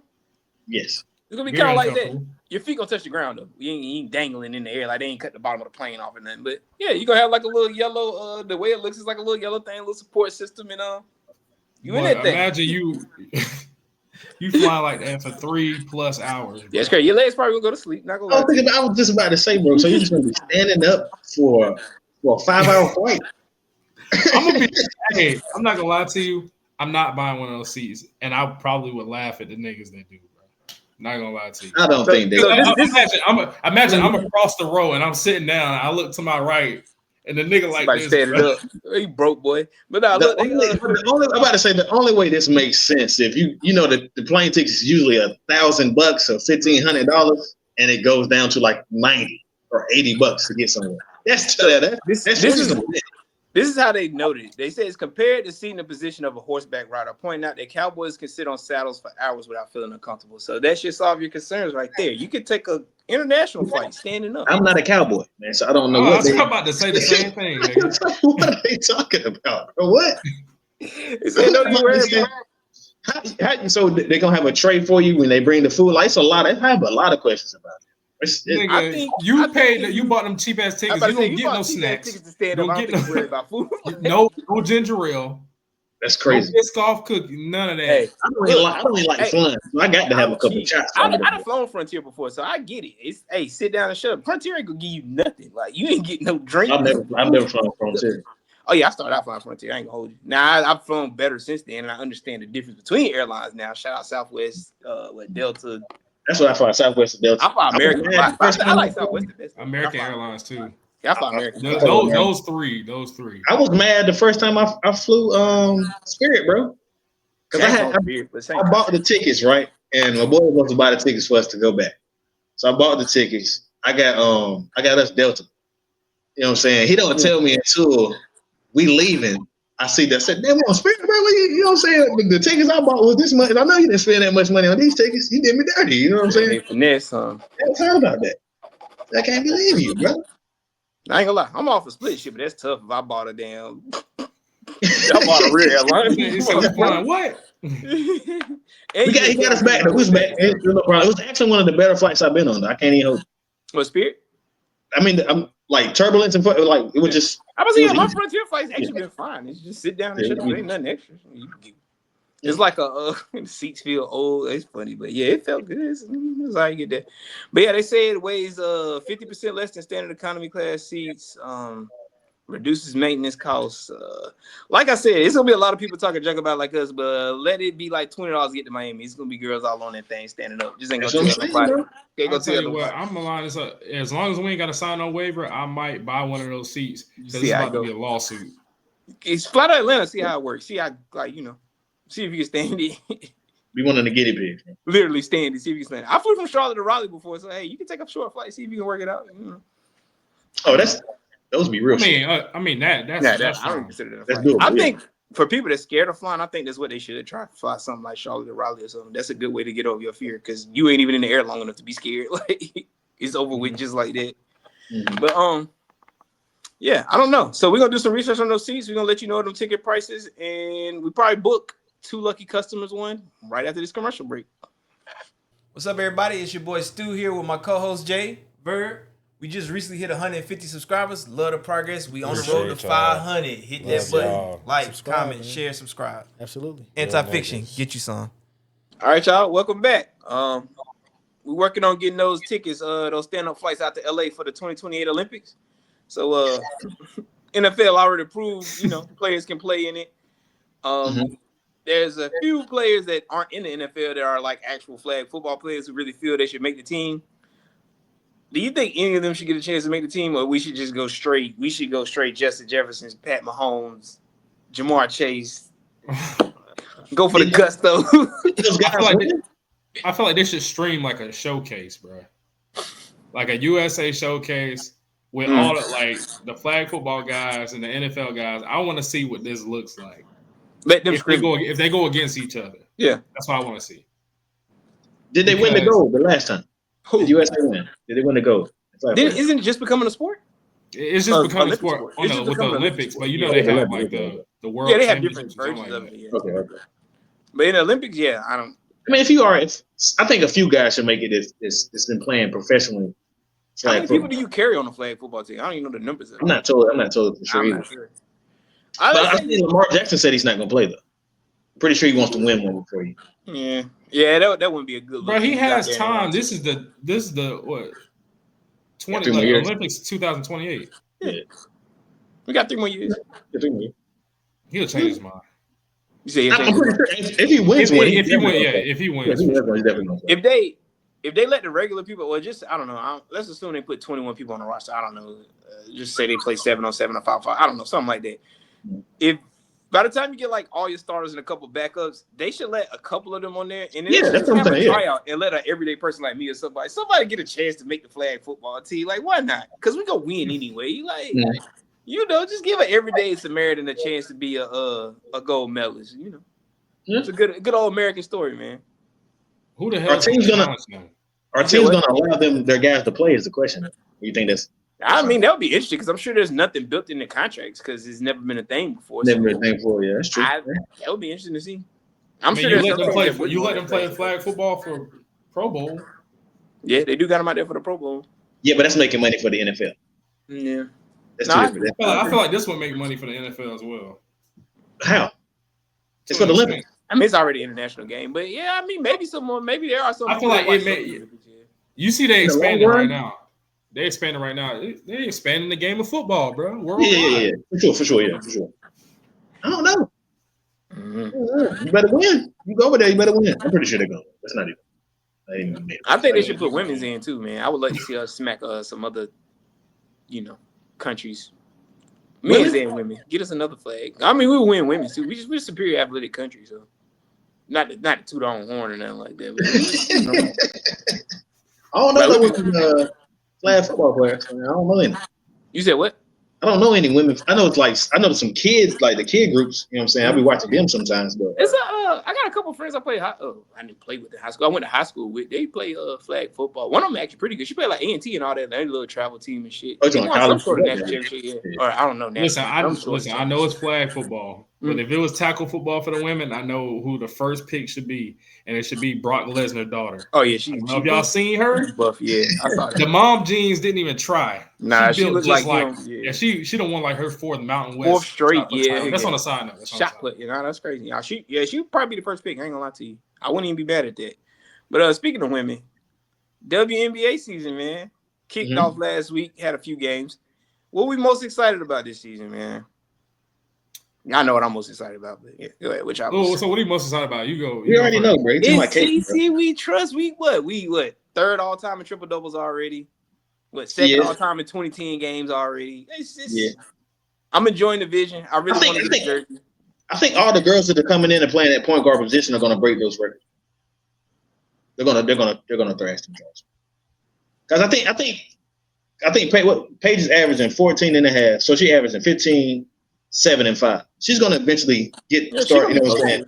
S2: Yes.
S3: It's gonna be
S4: Yeah,
S3: kind of like
S4: that's
S3: that.
S4: cool.
S3: Your feet gonna touch the ground though. You ain't dangling in the air like they ain't cut the bottom of the plane off or nothing. But yeah, you gonna have like a little yellow. The way it looks is like a little yellow thing, a little support system, and you in
S4: But
S3: that thing.
S4: imagine you fly like that for 3+ hours. Bro.
S3: Yeah, it's crazy. Your legs probably gonna go to sleep. Not gonna lie to you.
S2: I was just about to say, bro. So you're just gonna be standing up for a 5-hour flight?
S4: Hey, I'm not gonna lie to you. I'm not buying one of those seats, and I probably would laugh at the niggas that do, bro. Not gonna lie to you.
S2: I don't think they.
S3: So
S4: Imagine I'm across the row and I'm sitting down. And I look to my right, and the nigga like
S3: Somebody
S4: this.
S3: standing
S4: Bro.
S3: up. He broke, boy. But nah, look,
S2: I'm about to say the only way this makes sense if you know the plane ticket is usually $1,000 or $1,500, and it goes down to like $90 or $80 to get somewhere. That's reasonable.
S3: This is how they noted it. They say it's compared to seating the position of a horseback rider, pointing out that cowboys can sit on saddles for hours without feeling uncomfortable. So that should solve your concerns right there. You could take a international flight standing up.
S2: I'm not a cowboy, man, so I don't know
S4: I
S2: what
S4: was about to say the same thing. Nigga.
S2: What are they talking about? What? So they're gonna have a tray for you when they bring the food. Like, I have a lot of questions about it.
S4: Nigga, you bought them cheap ass tickets. You don't get no snacks.
S3: You don't get no worry about food.
S4: no ginger ale.
S2: That's crazy.
S4: No Biscoff cookie, none of that.
S3: Hey,
S2: I don't even like flying. So I got to have a couple shots.
S3: I've flown Frontier before, so I get it. It's sit down and shut up. Frontier ain't gonna give you nothing. Like you ain't getting no drink.
S2: I've never flown Frontier.
S3: Oh yeah, I started out flying Frontier. I ain't gonna hold you. Now I've flown better since then, and I understand the difference between airlines now. Shout out Southwest, Delta.
S2: That's what I fly. Southwest and Delta.
S3: I fly American. I like Southwest the best.
S4: American Airlines too.
S3: Yeah, I fly American.
S4: Those three.
S2: I was mad the first time I flew Spirit, bro. Because I bought the tickets, right? And my boy was to buy the tickets for us to go back. So I bought the tickets. I got us Delta. You know what I'm saying? He don't tell me until we leaving. I see that. I said, damn, on Spirit, bro. You know what I'm saying? The tickets I bought was this much. I know you didn't spend that much money on these tickets. You did me dirty. You know what I'm saying?
S3: Finesse,
S2: I heard about that. I can't believe you, bro.
S3: I ain't gonna lie. I'm off a split shit, but that's tough if I bought a damn. I bought a real airline.
S4: What?
S2: He got us back. It was back. It was actually one of the better flights I've been on. I can't even hold.
S3: What, Spirit?
S2: I mean, I'm like turbulence and like it was just.
S3: I was saying my Frontier flight's actually been fine. It's just sit down and shut up. Ain't nothing extra. It's like the seats feel old. It's funny, but yeah, it felt good. It's how you get that. But yeah, they say it weighs 50% less than standard economy class seats. Reduces maintenance costs. Like I said, it's gonna be a lot of people talking junk about like us, but let it be like $20 to get to Miami. It's gonna be girls all on that thing standing up. Just ain't gonna tell nobody.
S4: I'll tell you what, I'm gonna line this up. As long as we ain't got to sign on waiver, I might buy one of those seats because it's about to be a lawsuit.
S3: It's fly to Atlanta. See how it works. See how see if you can stand it.
S2: We wanted to get it big.
S3: Literally stand it. See if you can stand it. I flew from Charlotte to Raleigh before, so hey, you can take a short flight. See if you can work it out.
S2: Oh, those be real.
S4: That's
S3: I don't consider that.
S2: That's doable.
S3: I think for people that's scared of flying, I think that's what they should try to fly something like Charlotte or Raleigh or something. That's a good way to get over your fear because you ain't even in the air long enough to be scared. Like it's over with just like that. Mm-hmm. But yeah, I don't know. So we're gonna do some research on those seats. We're gonna let you know them ticket prices, and we probably book 2 lucky customers one right after this commercial break.
S5: What's up, everybody? It's your boy Stu here with my co-host Jay Verb. We just recently hit 150 subscribers. Love the progress. We on the road to 500. Hit that button. Like, comment, share, subscribe.
S7: Absolutely.
S5: Anti-fiction. Get you some.
S3: All right, y'all. Welcome back. We're working on getting those tickets, those stand-up flights out to LA for the 2028 Olympics. So NFL already approved, players can play in it. There's a few players that aren't in the NFL that are like actual flag football players who really feel they should make the team. Do you think any of them should get a chance to make the team, or we should just go straight? We should go straight Justin Jefferson, Pat Mahomes, Jamar Chase. Go for the gusto.
S4: I feel like they should stream like a showcase, bro. Like a USA showcase with all the flag football guys and the NFL guys. I want to see what this looks like.
S3: Let them
S4: if they go against each other.
S3: Yeah,
S4: that's what I want to see.
S2: Did they win the gold the last time? Who? Did USA win? Did they win the gold?
S3: Isn't it just becoming a sport?
S4: It's just becoming a sport with the Olympics, but they have like the world.
S3: Yeah, they have different versions of it. Yeah. Okay. But in the Olympics, I don't.
S2: I mean, I think a few guys should make it. It's been playing professionally.
S3: How many people
S2: football.
S3: do you carry on the flag football team? I don't even know the numbers.
S2: I'm not told for sure
S3: I'm
S2: either.
S3: not sure.
S2: But I think Lamar Jackson said he's not going to play though. I'm pretty sure he wants to win one before you.
S3: Yeah, that wouldn't be a good look.
S4: Bro, he has time. This is the what? 20 like, Olympics 2028.
S2: Yeah.
S3: We got 3 more years.
S4: He'll change his mind.
S3: You say
S2: I'm pretty sure if he wins one,
S4: if he wins,
S2: he's definitely going to play.
S3: If they let the regular people, well, just I don't know. Let's assume they put 21 people on the roster. I don't know. Just say they play 7-on-7 or 5-5. I don't know, something like that. If by the time you get like all your starters and a couple backups, they should let a couple of them on there, and then
S2: that's what I'm saying.
S3: Tryout and let an everyday person like me or somebody get a chance to make the flag football team. Like, why not? Because we gonna win anyway. Like, just give an everyday Samaritan a chance to be a gold medalist. It's a good old American story, man.
S4: Who the hell?
S2: Our team's gonna allow their guys to play? Is the question. You think that's?
S3: I mean, that would be interesting because I'm sure there's nothing built in the contracts because it's never been a thing before.
S2: Never been a thing before. Yeah, that's true.
S3: That would be interesting to see. I'm sure
S4: you let them play flag football for Pro Bowl.
S3: Yeah, they do got them out there for the Pro Bowl.
S2: Yeah, but that's making money for the NFL.
S3: Yeah,
S2: I
S4: feel like this would make money for the NFL as well.
S2: How? It's for the Olympics.
S3: I mean, it's already an international game, but yeah, I mean, maybe there are some.
S4: I feel like it may. You see, they expanding right now. They're expanding right now. They're expanding the game of football, bro.
S2: Yeah. For sure. I don't know. Mm-hmm. You better win. You go over there, you better win. I'm pretty sure they're going to. That's not even.
S3: I think they should put women's in too, man. I would like to see us smack some other, countries. Men's and women. Get us another flag. I mean, we win women's too. We're a superior athletic country, so not to toot our own horn or nothing like that. But,
S2: I don't know what flag football players. I don't know any.
S3: You said what?
S2: I don't know any women. I know some kids, like the kid groups. You know what I'm saying? I'll be watching them sometimes. But
S3: I got a couple friends I play. I didn't play with in high school. I went to high school with. They play flag football. One of them actually pretty good. She played like A&T and all that. Their little travel team and shit.
S2: Oh, college
S3: sort of national championship, yeah. Or I don't know.
S4: Listen, I know it's flag football, but if it was tackle football for the women, I know who the first pick should be, and it should be Brock Lesnar's daughter.
S3: Oh yeah,
S4: have y'all seen her?
S3: Buff, yeah. I saw that.
S4: The mom jeans didn't even try.
S3: Nah, she looked just like
S4: yeah. She don't want like her fourth Mountain West.
S3: Fourth straight, yeah.
S4: That's on the side note.
S3: Shot put, that's crazy. She would probably be the first pick. I ain't gonna lie to you. I wouldn't even be mad at that. But speaking of women, WNBA season, man, kicked off last week. Had a few games. What we most excited about this season, man? I know what I'm most excited about, but yeah, go ahead.
S4: So what are you most excited about? You go.
S2: You already know, bro.
S3: It's CC. We trust. We what? Third all time in triple doubles already. Second all time in 2010 games already. I'm enjoying the vision. I really want to get the jersey.
S2: I think all the girls that are coming in and playing that point guard position are going to break those records. They're gonna thrash them girls. Because I think Paige is averaging 14 and a half, so she averaging 15, 7, and 5. She's gonna eventually start. You know what I'm saying?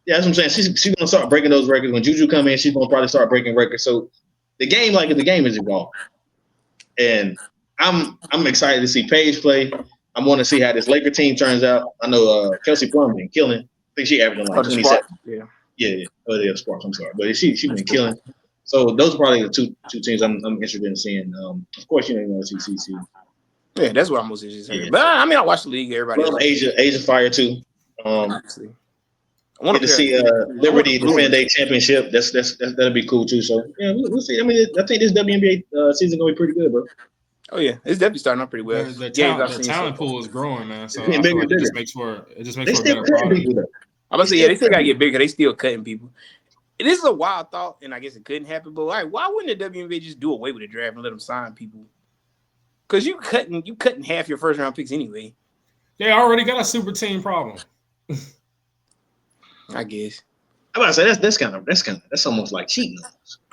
S2: Yeah, that's what I'm saying. She's gonna start breaking those records. When Juju come in, she's gonna probably start breaking records. So the game is evolving, and I'm excited to see Paige play. I want to see how this Laker team turns out. I know Kelsey Plum been killing. I think she averaging like 27. Yeah. Oh, yeah, Sparks. I'm sorry, but she been killing. So those are probably the two teams I'm interested in seeing. Of course, you know CCC.
S3: Yeah, that's what I'm most interested in. But I mean, I watch the league. Everybody.
S2: Well, Asia Fire too.
S3: Obviously.
S2: I want to see Liberty defend their championship. That'll be cool too. So yeah, we'll see. I mean, I think this WNBA season gonna be pretty good, bro.
S3: Oh yeah, it's definitely starting out pretty well.
S4: The talent pool is growing, man. So I feel like it just makes for a better product.
S3: I'm gonna say they still gotta get bigger. They still cutting people. This is a wild thought, and I guess it couldn't happen. But why wouldn't the WNBA just do away with the draft and let them sign people? Because you cutting half your first round picks anyway.
S4: They already got a super team problem.
S3: I guess.
S2: I'm about to say that's almost like cheating.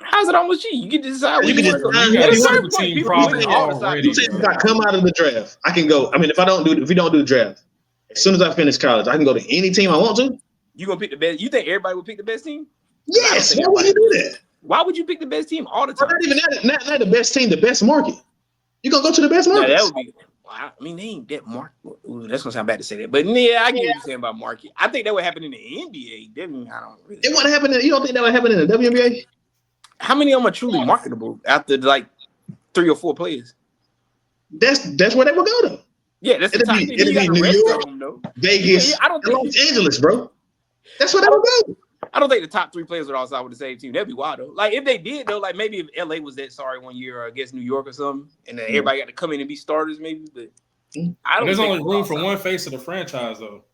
S3: How's it almost cheating? You get to decide.
S2: You can just You say if I come out of the draft, I can go. I mean, if we don't do the draft, as soon as I finish college, I can go to any team I want to.
S3: You gonna pick the best? You think everybody would pick the best team?
S2: Yes. Why would you do that?
S3: Why would you pick the best team all the time?
S2: Not even not the best team, the best market. You gonna go to the best market?
S3: Yeah, that would be. I mean, they ain't that marketable. Ooh, that's gonna sound bad to say that, but yeah, I get what you're saying about market. I think that would happen in the NBA. Definitely, I don't really.
S2: It wouldn't happen. You don't think that would happen in the WNBA?
S3: How many of them are truly marketable after like 3 or 4 players?
S2: That's where they would go though.
S3: Yeah, that's the
S2: It'd
S3: top.
S2: be-
S3: Then
S2: it'd
S3: you got
S2: be
S3: the
S2: New
S3: rest
S2: York,
S3: of them though.
S2: Vegas,
S3: Yeah, I don't think
S2: Los Angeles, bro. That's where they would go.
S3: I don't think the top 3 players would all sign with the same team. That'd be wild though. Like if they did though, like maybe if LA was that sorry one year or against New York or something, and then everybody got to come in and be starters, maybe. But I don't.
S4: There's
S3: think
S4: only
S3: they'll
S4: room
S3: all
S4: for
S3: sign.
S4: one face of the franchise, though.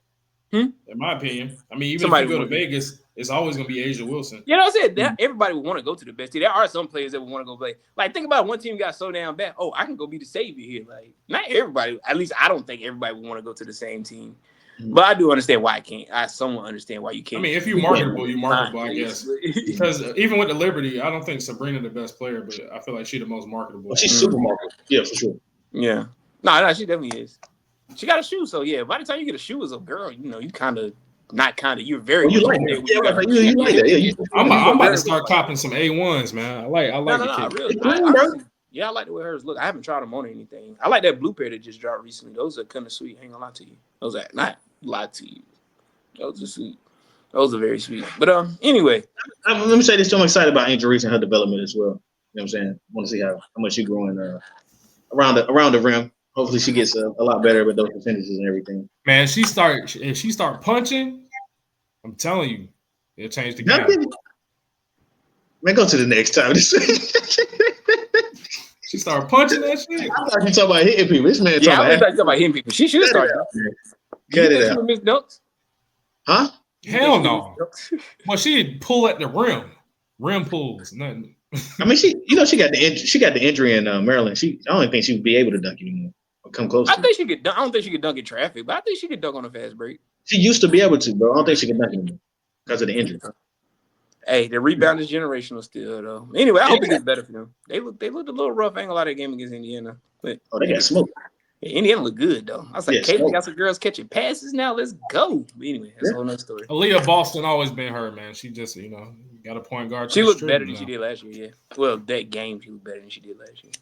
S3: Hmm?
S4: In my opinion, I mean, even
S3: Somebody
S4: if you go to
S3: would.
S4: Vegas, it's always going to be Asia Wilson.
S3: You know what I said? That everybody would want to go to the best team. There are some players that would want to go play. Like think about one team got so down bad. Oh, I can go be the savior here. Like not everybody. At least I don't think everybody would want to go to the same team. But I do understand why I can't. I somewhat understand why you can't.
S4: I mean, if you're marketable, I guess. Because even with the Liberty, I don't think Sabrina the best player, but I feel like she's the most marketable.
S2: Well, she's super marketable. Yeah, for sure.
S3: Yeah. No, she definitely is. She got a shoe, so yeah. By the time you get a shoe as a girl, you know, you kind of not kind of. You're very.
S2: Well, you like that? Yeah, you like that? Yeah.
S4: I'm about to start copping some A1s, man. I like
S3: No,
S4: the kid.
S3: really.
S2: It's clean, bro.
S3: Yeah, I like the way hers look. I haven't tried them on or anything. I like that blue pair that just dropped recently. Those are kind of sweet. I ain't gonna lie to you. Those are not lie to you. Those are sweet. Those are very sweet. But anyway,
S2: Let me say this too. I'm excited about Angel Reese and her development as well. You know what I'm saying? I want to see how much she's growing around the rim. Hopefully she gets a lot better with those percentages and everything.
S4: Man, if she start punching, I'm telling you, it'll change the game.
S2: Man, go to the next time.
S4: She started punching that shit.
S2: I thought you talking about hitting people. This man
S3: yeah, I
S2: talking
S3: was
S2: about
S3: talking about hitting people. She should start.
S2: Cut it out.
S3: Miss Dunks?
S2: Huh?
S4: Hell no. Well, she'd pull at the rim pulls, nothing.
S2: I mean, she got the injury in Maryland. I don't think she would be able to dunk anymore or come close.
S3: I think she could. I don't think she could dunk in traffic, but I think she could dunk on a fast break.
S2: She used to be able to, bro. I don't think she can dunk anymore because of the injury.
S3: Hey, the rebound is generational still, though. Anyway, I hope it gets better for them. They looked a little rough. I ain't gonna lie, that game against Indiana. But
S2: they got smoked.
S3: Indiana look good though. I was like,
S2: Yeah,
S3: Caitlin
S2: smoke.
S3: got some girls catching passes now. Let's go. But anyway, that's a whole nother story.
S4: Aaliyah Boston always been her, man. She just, got a point guard.
S3: She looked better than she did last year. Yeah. Well, that game she looked better than she did last year.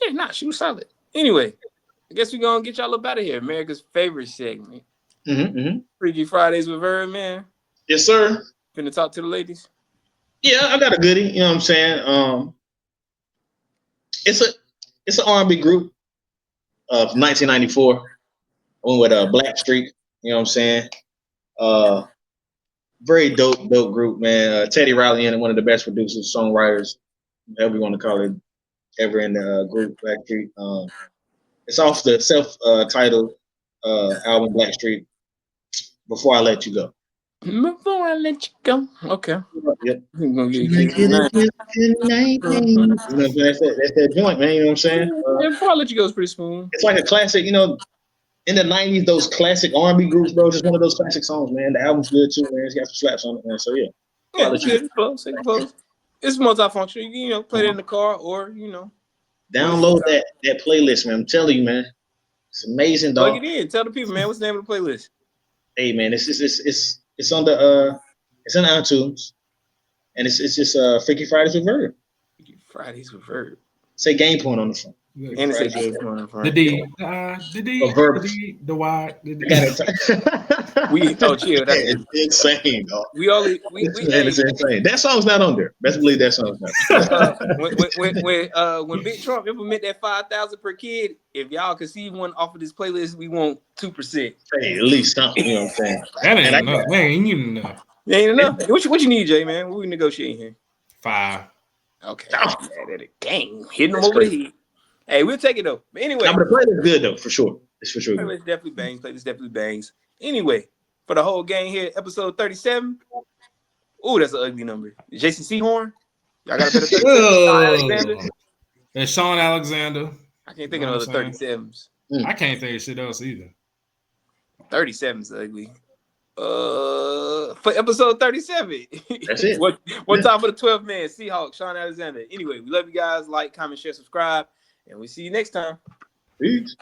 S3: Yeah, she was solid. Anyway, I guess we're gonna get y'all up out of here. America's favorite segment. Freaky Fridays with Verb, man.
S2: Yes, sir.
S3: Finna talk to the ladies.
S2: Yeah, I got a goodie. You know what I'm saying? It's an R&B group of 1994. I went with Black Streak. You know what I'm saying? Very dope group, man. Teddy Riley and one of the best producers, songwriters, whatever you want to call it, ever in the group Black Street. It's off the self-titled album Black Street. Before I Let You Go.
S3: Before I let you go. Okay.
S2: Yep. That's that joint, man. You know what I'm saying?
S3: Before I let you go is pretty smooth.
S2: It's like a classic, in the 90s, those classic R&B groups, bro. Just one of those classic songs, man. The album's good too, man. It's got some slaps on it, man. So yeah.
S3: Yeah, it's good. It's close. It's multifunctional. You can, play it in the car or,
S2: Download that playlist, man. I'm telling you, man. It's amazing, dog.
S3: Plug it in. Tell the people, man, what's the name of the playlist?
S2: Hey, man, it's on the it's on iTunes, and it's just Freaky Fridays with Verb.
S3: Freaky Fridays with Verb.
S2: Say Gamepoint on the phone.
S3: And it says Gamepoint on the front.
S4: The D,
S2: Verb.
S4: the Y, the D.
S3: Chill. That's
S2: insane, dog.
S3: It's
S2: insane. That song's not on there. Best believe that song's not.
S3: When Big Trump implement that 5,000 per kid, if y'all can see one off of this playlist, we want 2%.
S2: Hey, at least something. You know what I'm saying?
S4: That ain't enough. Man, ain't even enough.
S3: It ain't enough. What you need, Jay, man? What we negotiating here?
S4: 5.
S3: Okay. Gang. Hitting them over the head. Hey, we'll take it though. But anyway.
S2: But the playlist is good though, for sure. It's for sure.
S3: Playlist definitely bangs. Playlist definitely bangs. Anyway, for the whole gang here, episode 37. Ooh, that's an ugly number. Jason Sehorn. Y'all got a better 37?
S4: That's Sean Alexander.
S3: I can't think of other 37s.
S4: I can't think of shit else either.
S3: 37's ugly. For episode 37.
S2: That's it.
S3: One time for the 12th man, Seahawks, Sean Alexander. Anyway, we love you guys. Like, comment, share, subscribe, and we'll see you next time.
S2: Peace.